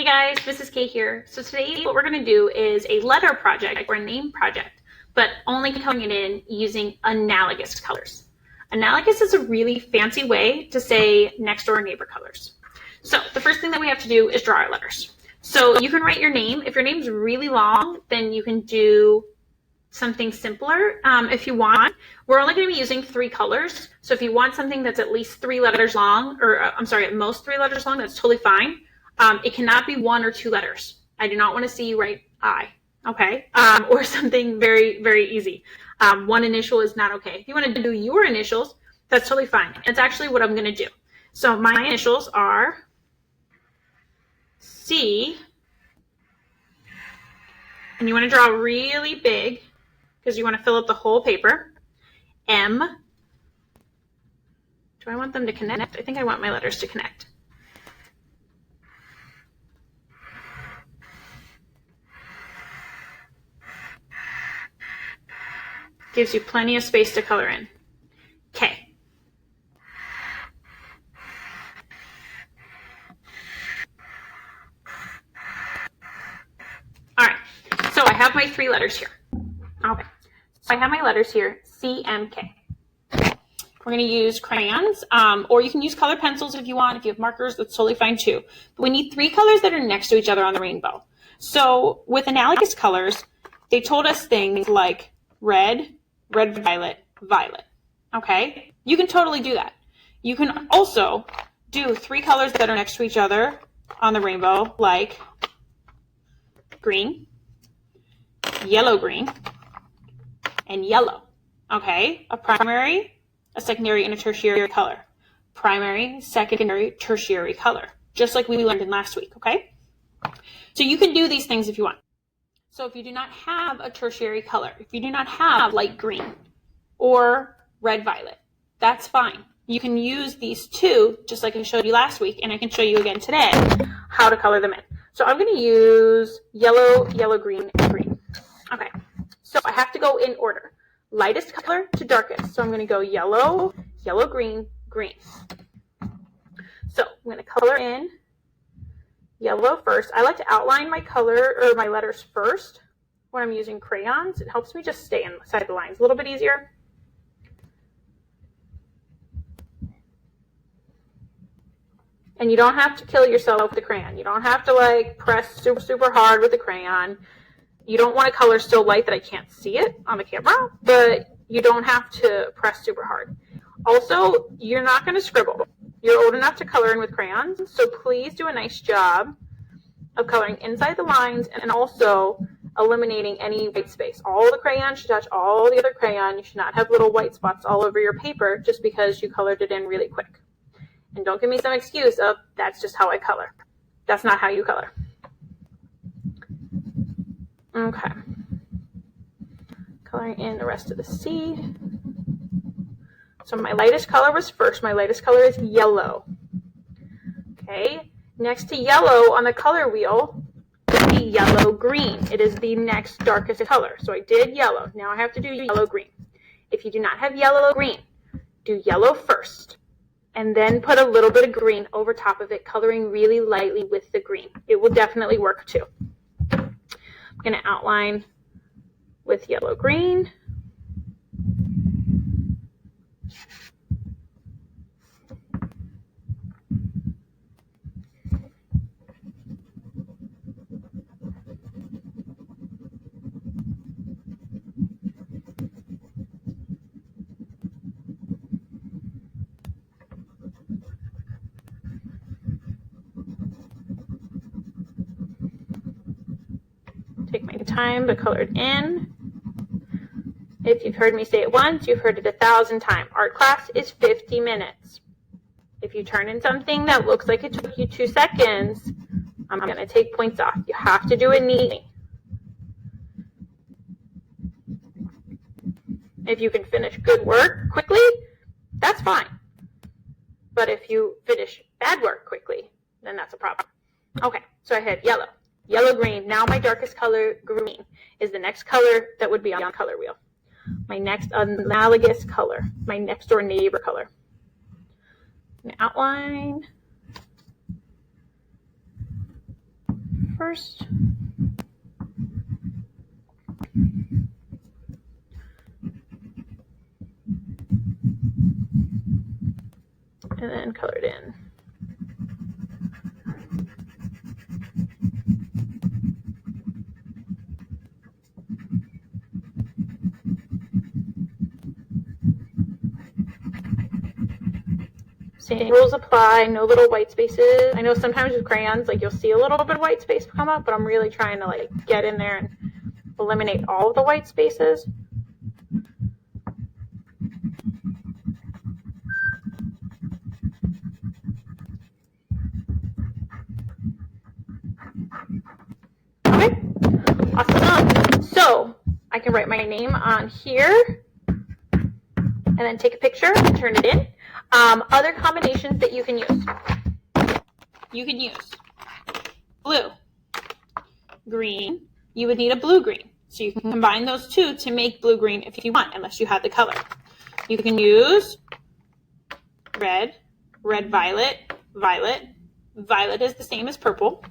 guys, Mrs. K here. So today what we're going to do is a letter project or a name project, but only coloring it in using analogous colors. Analogous is a really fancy way to say next door neighbor colors. So the first thing that we have to do is draw our letters. So you can write your name. If your name's really long, then you can do something simpler if you want. We're only going to be using 3 colors. So if you want something that's at least 3 letters long, or at most 3 letters long, that's totally fine. It cannot be 1 or 2 letters. I do not want to see you write I, okay? Or something very, very easy. 1 initial is not okay. If you want to do your initials, that's totally fine. That's actually what I'm going to do. So my initials are C, and you want to draw really big because you want to fill up the whole paper. M. Do I want them to connect? I think I want my letters to connect. Gives you plenty of space to color in. K. All right, so I have my 3 letters here. Okay, so I have my letters here, C, M, K. We're going to use crayons, or you can use colored pencils if you want. If you have markers, that's totally fine too. But we need 3 colors that are next to each other on the rainbow. So with analogous colors, they told us things like red, red, violet, violet. Okay, you can totally do that. You can also do 3 colors that are next to each other on the rainbow, like green, yellow, green, and yellow. Okay, a primary, a secondary, and a tertiary color. Primary, secondary, tertiary color, just like we learned in last week, okay? So you can do these things if you want. So if you do not have a tertiary color, if you do not have light green or red violet, that's fine. You can use these 2, just like I showed you last week, and I can show you again today how to color them in. So I'm going to use yellow, yellow, green, and green. Okay, so I have to go in order. Lightest color to darkest. So I'm going to go yellow, yellow, green, green. So I'm going to color in yellow first. I like to outline my color or my letters first when I'm using crayons. It helps me just stay inside the lines a little bit easier. And you don't have to kill yourself with the crayon. You don't have to like press super, super hard with the crayon. You don't want to color so light that I can't see it on the camera, but you don't have to press super hard. Also, you're not going to scribble. You're old enough to color in with crayons, so please do a nice job of coloring inside the lines and also eliminating any white space. All the crayon should touch all the other crayon. You should not have little white spots all over your paper just because you colored it in really quick. And don't give me some excuse of, that's just how I color. That's not how you color. Okay. Coloring in the rest of the C. So my lightest color was first. My lightest color is yellow. Okay. Next to yellow on the color wheel would be yellow green. It is the next darkest color. So I did yellow. Now I have to do yellow green. If you do not have yellow green, do yellow first. And then put a little bit of green over top of it, coloring really lightly with the green. It will definitely work too. I'm going to outline with yellow green. Take my time to color it in. If you've heard me say it once, you've heard it 1,000 times. Art class is 50 minutes. If you turn in something that looks like it took you 2 seconds, I'm going to take points off. You have to do it neatly. If you can finish good work quickly, that's fine. But if you finish bad work quickly, then that's a problem. Okay, so I had yellow. Yellow, green. Now my darkest color, green, is the next color that would be on the color wheel. My next analogous color, my next door neighbor color. I'm going to outline first. And then color it in. Same rules apply, no little white spaces. I know sometimes with crayons, like you'll see a little bit of white space come up, but I'm really trying to like get in there and eliminate all of the white spaces. Okay, awesome. So I can write my name on here and then take a picture and turn it in. Other combinations that you can use. You can use blue, green. You would need a blue-green. So you can combine those two to make blue-green if you want, unless you have the color. You can use red, red-violet, violet. Violet is the same as purple.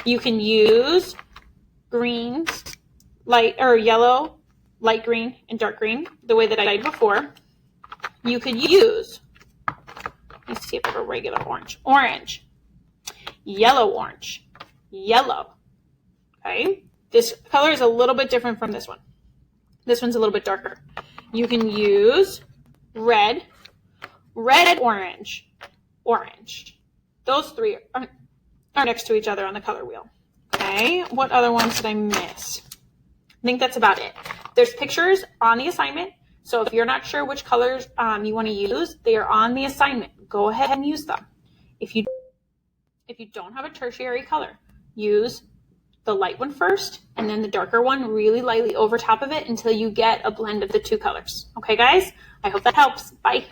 You can use greens, light or yellow, light green, and dark green, the way that I did before. You could use, let's see if I have a regular orange, orange, yellow orange, yellow. Okay, this color is a little bit different from this one. This one's a little bit darker. You can use red, red, orange, orange. Those three are next to each other on the color wheel. Okay, what other ones did I miss? I think that's about it. There's pictures on the assignment. So if you're not sure which colors you want to use, they are on the assignment. Go ahead and use them. If you don't have a tertiary color, use the light one first and then the darker one really lightly over top of it until you get a blend of the two colors. Okay, guys? I hope that helps. Bye.